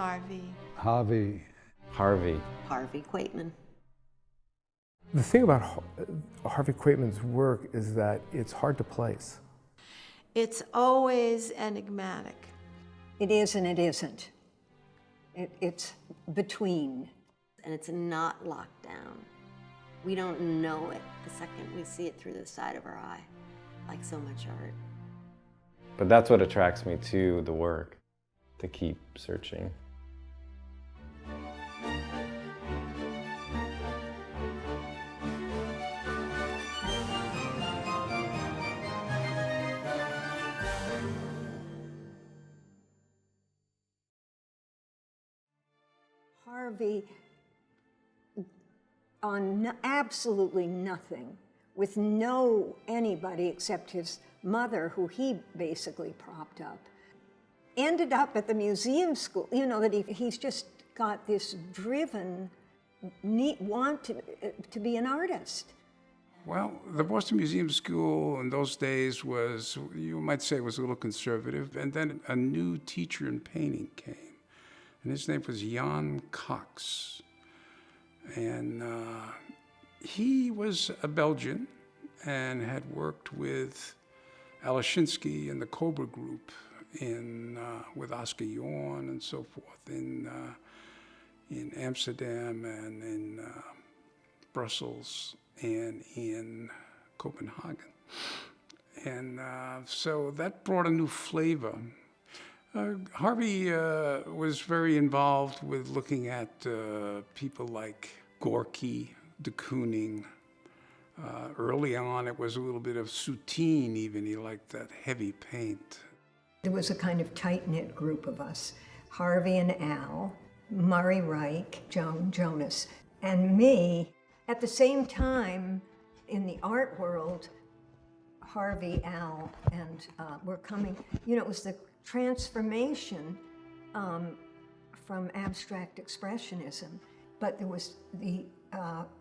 Harvey. Harvey. Harvey. Harvey Quaytman. The thing about Harvey Quaytman's work is that it's hard to place. It's always enigmatic. It is and it isn't. It's between. And it's not locked down. We don't know it the second we see it through the side of our eye, like so much art. But that's what attracts me to the work, to keep searching. Harvey, on absolutely nothing, with no anybody except his mother, who he basically propped up, ended up at the museum school. You know, that he's just got this driven want to be an artist. Well, the Boston Museum School in those days was, you might say, was a little conservative. And then a new teacher in painting came. And his name was Jan Cox. And he was a Belgian and had worked with Alashinsky and the Cobra Group with Oscar Jorn and so forth in Amsterdam and in Brussels and in Copenhagen. And so that brought a new flavor. Harvey was very involved with looking at people like Gorky, de Kooning. Early on, it was a little bit of Soutine even. He liked that heavy paint. There was a kind of tight-knit group of us. Harvey and Al, Murray Reich, Joan Jonas, and me. At the same time, in the art world, Harvey, Al, and were coming, you know, it was the transformation from abstract expressionism. But there was the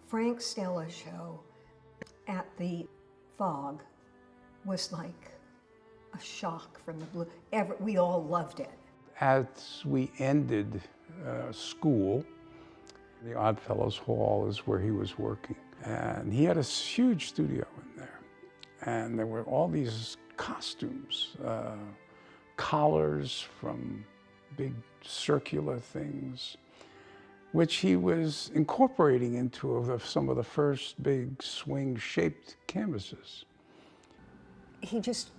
Frank Stella show at the Fog was like a shock from the blue. We all loved it. As we ended school, the Oddfellows Hall is where he was working. And he had a huge studio in there. And there were all these costumes, collars from big circular things, which he was incorporating into some of the first big swing-shaped canvases. He just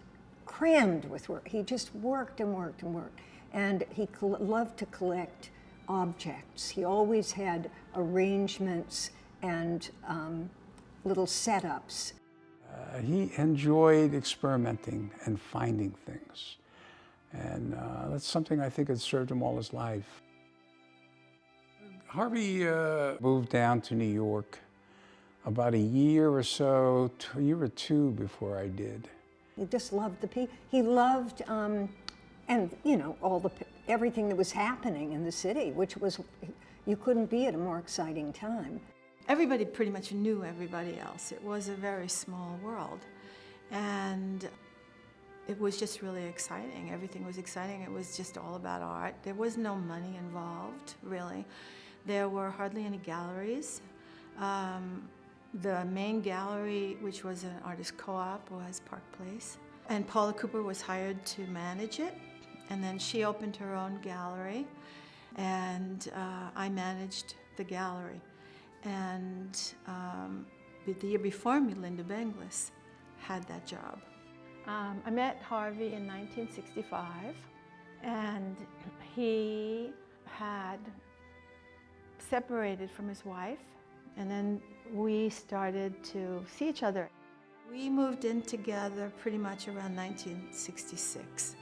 crammed with work. He just worked and worked and worked. And he loved to collect objects. He always had arrangements and little setups. He enjoyed experimenting and finding things. And that's something I think had served him all his life. Harvey moved down to New York about a year or two before I did. He just loved the people. He loved, and you know, everything that was happening in the city, which was, you couldn't be at a more exciting time. Everybody pretty much knew everybody else. It was a very small world. And it was just really exciting. Everything was exciting. It was just all about art. There was no money involved, really. There were hardly any galleries. The main gallery, which was an artist co-op, was Park Place. And Paula Cooper was hired to manage it. And then she opened her own gallery. And I managed the gallery. And the year before me, Linda Benglis had that job. I met Harvey in 1965, and he had separated from his wife, and then we started to see each other. We moved in together pretty much around 1966.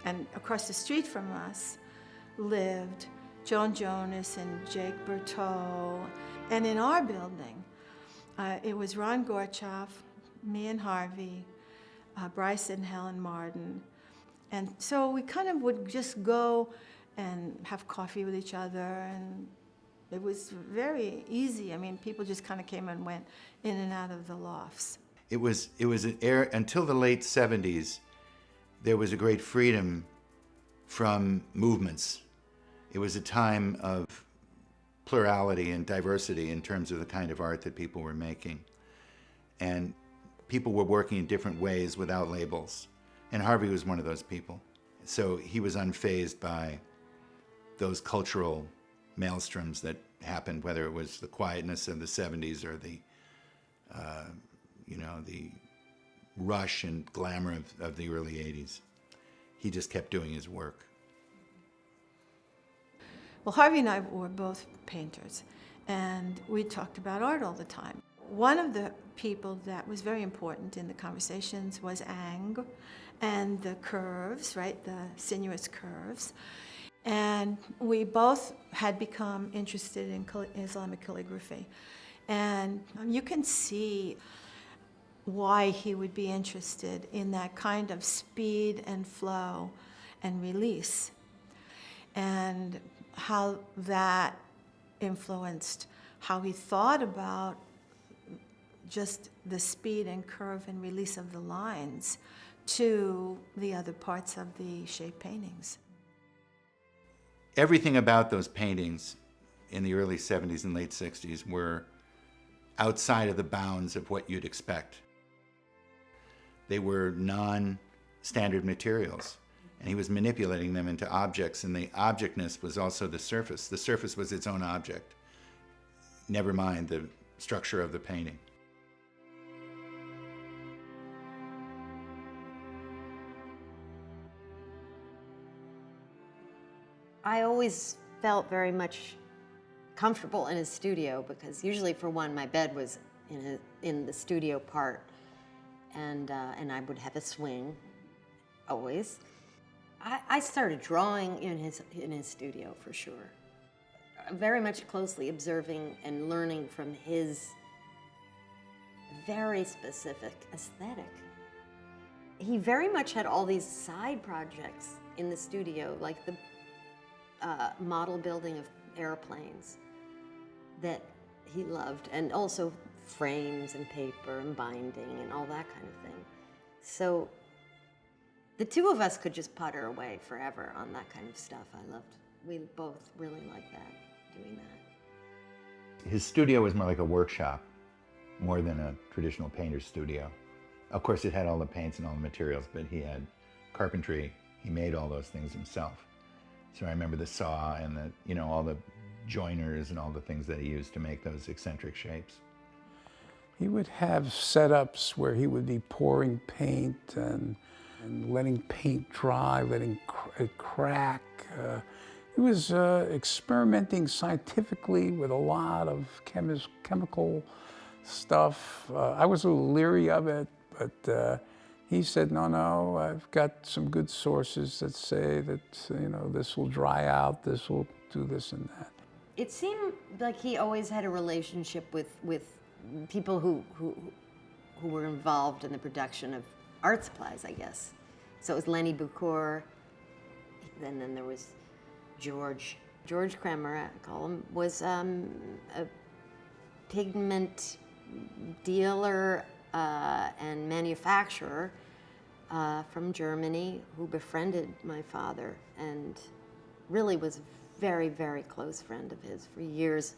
And across the street from us lived Joan Jonas and Jake Berteau. And in our building, it was Ron Gorchoff, me and Harvey, Bryce and Helen Martin. And so we kind of would just go and have coffee with each other, and it was very easy. I mean, people just kind of came and went in and out of the lofts. It was an era, until the late 70s, there was a great freedom from movements. It was a time of plurality and diversity in terms of the kind of art that people were making. And people were working in different ways without labels. And Harvey was one of those people. So he was unfazed by those cultural maelstroms that happened, whether it was the quietness of the 70s or the, the rush and glamour of the early 80s. He just kept doing his work. Well, Harvey and I were both painters, and we talked about art all the time. One of the people that was very important in the conversations was Ang and the curves, right, the sinuous curves. And we both had become interested in Islamic calligraphy. And you can see why he would be interested in that kind of speed and flow and release, and how that influenced how he thought about just the speed and curve and release of the lines to the other parts of the shape paintings. Everything about those paintings in the early 70s and late 60s were outside of the bounds of what you'd expect. They were non-standard materials, and he was manipulating them into objects, and the objectness was also the surface. The surface was its own object, never mind the structure of the painting. I always felt very much comfortable in his studio because usually, for one, my bed was in the studio part, and I would have a swing, always. I started drawing in his studio for sure, very much closely observing and learning from his very specific aesthetic. He very much had all these side projects in the studio, like the model building of airplanes that he loved, and also frames and paper and binding and all that kind of thing. So the two of us could just putter away forever on that kind of stuff. We both really liked that, doing that. His studio was more like a workshop, more than a traditional painter's studio. Of course, it had all the paints and all the materials, but he had carpentry. He made all those things himself. So I remember the saw and all the joiners and all the things that he used to make those eccentric shapes. He would have setups where he would be pouring paint and letting paint dry, letting it crack. He was experimenting scientifically with a lot of chemical stuff. I was a little leery of it, but he said, no, I've got some good sources that say that, this will dry out, this will do this and that. It seemed like he always had a relationship with people who were involved in the production of art supplies, I guess. So it was Lenny Bucor, and then there was George Kremer, I call him, was a pigment dealer and manufacturer from Germany who befriended my father and really was a very, very close friend of his for years.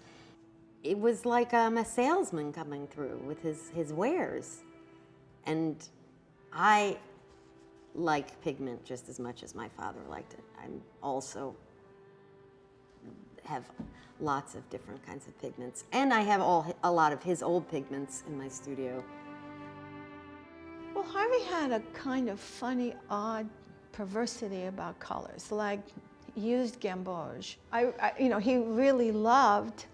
It was like a salesman coming through with his wares. And I like pigment just as much as my father liked it. I also have lots of different kinds of pigments. And I have a lot of his old pigments in my studio. Well, Harvey had a kind of funny, odd perversity about colors, like he used gamboge. He really loved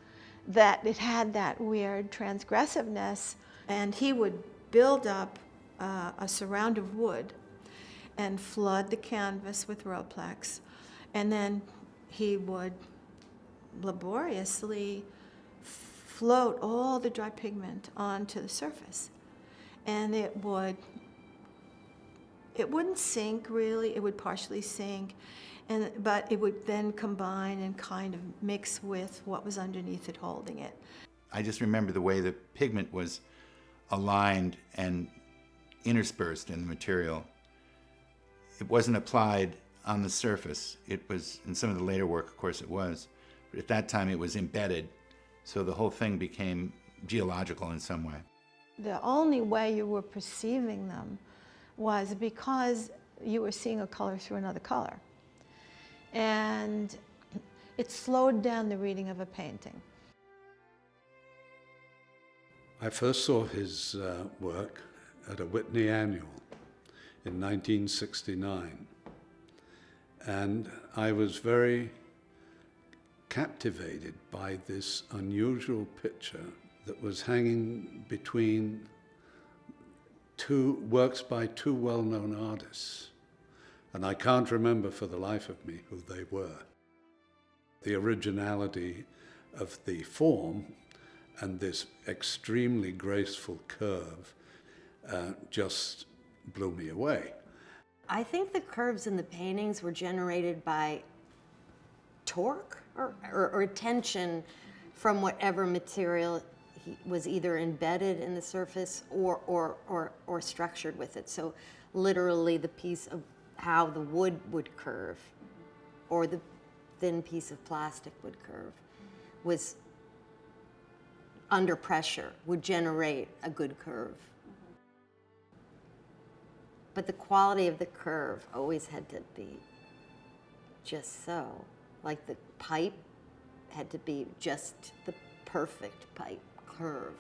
that it had that weird transgressiveness, and he would build up a surround of wood and flood the canvas with Roplex, and then he would laboriously float all the dry pigment onto the surface, and it wouldn't sink really. It would partially sink, but it would then combine and kind of mix with what was underneath it holding it. I just remember the way the pigment was aligned and interspersed in the material. It wasn't applied on the surface. It was, in some of the later work, of course it was, but at that time it was embedded, so the whole thing became geological in some way. The only way you were perceiving them was because you were seeing a color through another color. And it slowed down the reading of a painting. I first saw his work at a Whitney Annual in 1969. And I was very captivated by this unusual picture that was hanging between two works by two well-known artists. And I can't remember for the life of me who they were. The originality of the form and this extremely graceful curve just blew me away. I think the curves in the paintings were generated by torque or tension from whatever material was either embedded in the surface or structured with it. So literally the piece of how the wood would curve or the thin piece of plastic would curve was under pressure, would generate a good curve. But the quality of the curve always had to be just so. Like the pipe had to be just the perfect pipe curve.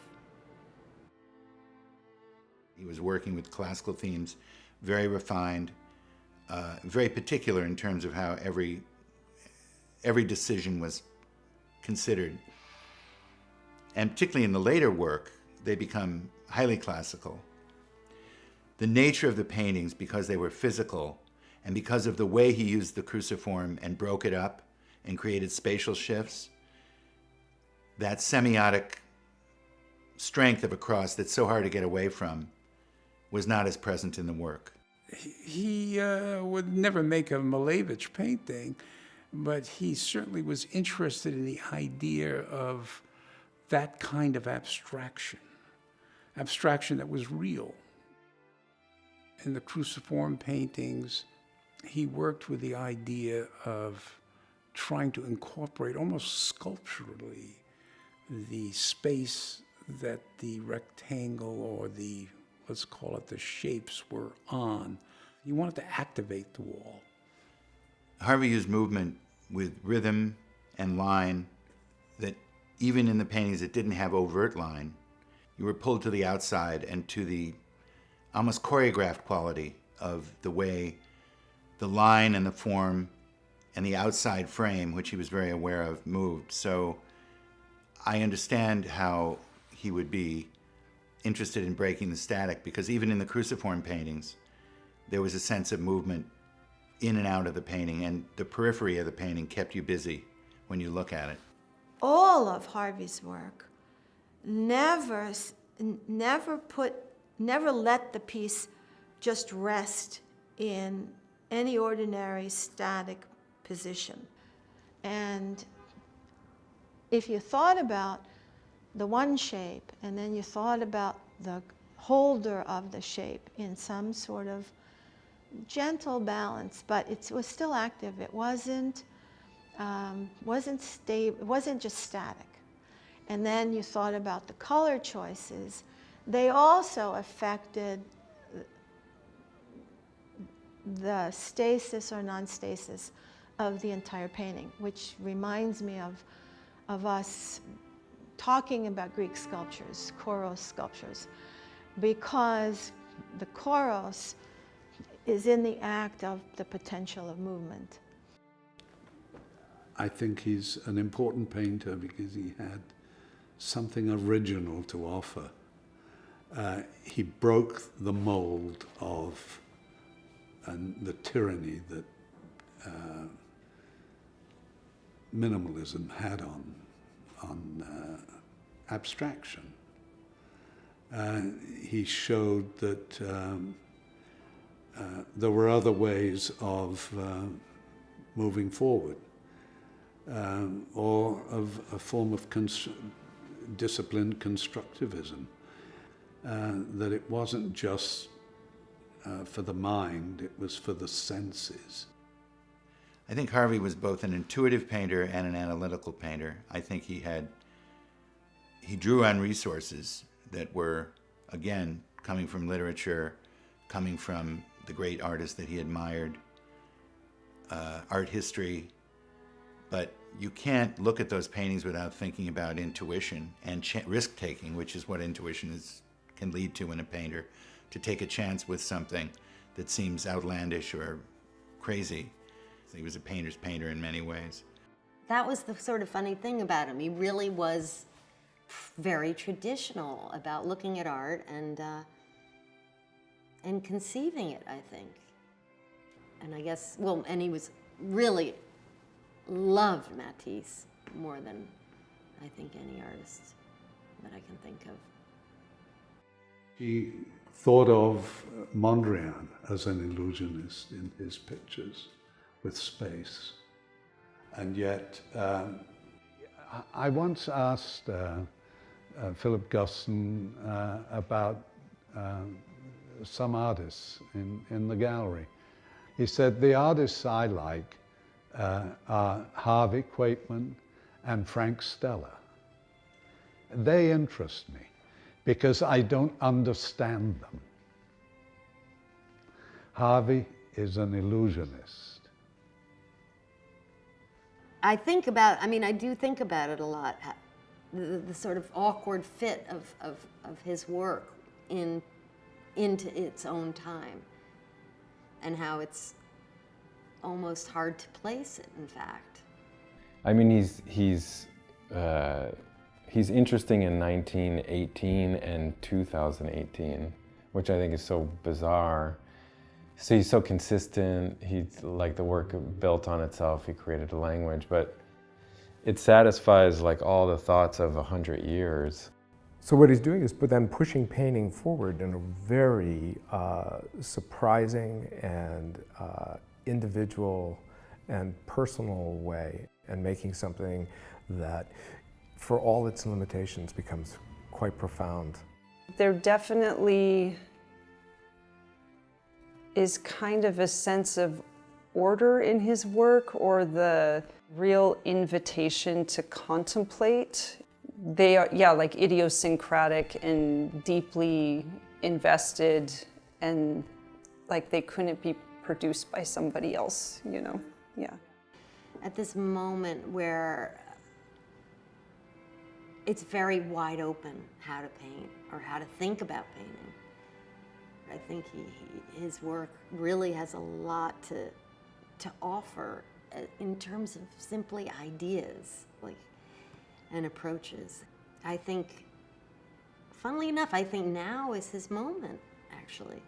He was working with classical themes, very refined, very particular in terms of how every decision was considered. And particularly in the later work, they become highly classical. The nature of the paintings, because they were physical, and because of the way he used the cruciform and broke it up and created spatial shifts, that semiotic strength of a cross that's so hard to get away from was not as present in the work. He would never make a Malevich painting, but he certainly was interested in the idea of that kind of abstraction that was real. In the cruciform paintings, he worked with the idea of trying to incorporate almost sculpturally the space that the rectangle or the, let's call it the shapes, were on. He wanted to activate the wall. Harvey used movement with rhythm and line that even in the paintings that didn't have overt line, you were pulled to the outside and to the almost choreographed quality of the way the line and the form and the outside frame, which he was very aware of, moved. So I understand how he would be interested in breaking the static, because even in the cruciform paintings, there was a sense of movement in and out of the painting, and the periphery of the painting kept you busy when you look at it. All of Harvey's work never let the piece just rest in any ordinary static position. And if you thought about the one shape and then you thought about the holder of the shape in some sort of gentle balance, but it was still active. It wasn't stable. It wasn't just static. And then you thought about the color choices. They also affected the stasis or non-stasis of the entire painting, which reminds me of us talking about Greek sculptures, Kouros sculptures, because the Kouros is in the act of the potential of movement. I think he's an important painter because he had something original to offer. He broke the mold of the tyranny that minimalism had on abstraction. He showed that there were other ways of moving forward, or of a form of disciplined constructivism, that it wasn't just for the mind, it was for the senses. I think Harvey was both an intuitive painter and an analytical painter. I think he drew on resources that were, again, coming from literature, coming from the great artists that he admired, art history, but you can't look at those paintings without thinking about intuition and risk-taking, which is what intuition can lead to in a painter, to take a chance with something that seems outlandish or crazy. He was a painter's painter in many ways. That was the sort of funny thing about him. He really was very traditional about looking at art and conceiving it, I think. And I guess, well, and he was really loved Matisse more than I think any artist that I can think of. He thought of Mondrian as an illusionist in his pictures with space. And yet, I once asked Philip Guston about some artists in the gallery. He said, the artists I like are Harvey Quaytman and Frank Stella. They interest me because I don't understand them. Harvey is an illusionist. I do think about it a lot, the sort of awkward fit of his work into its own time, and how it's almost hard to place it, in fact. I mean, he's interesting in 1918 and 2018, which I think is so bizarre. So he's so consistent, he's like the work built on itself, he created a language, but it satisfies like all the thoughts of 100 years. So what he's doing is then pushing painting forward in a very surprising and individual and personal way, and making something that, for all its limitations, becomes quite profound. There definitely is kind of a sense of order in his work, or the real invitation to contemplate. They are, yeah, like idiosyncratic and deeply invested, and like they couldn't be produced by somebody else, you know? Yeah. At this moment where it's very wide open how to paint or how to think about painting, I think his work really has a lot to offer in terms of simply ideas, like, and approaches. I think, funnily enough, I think now is his moment, actually.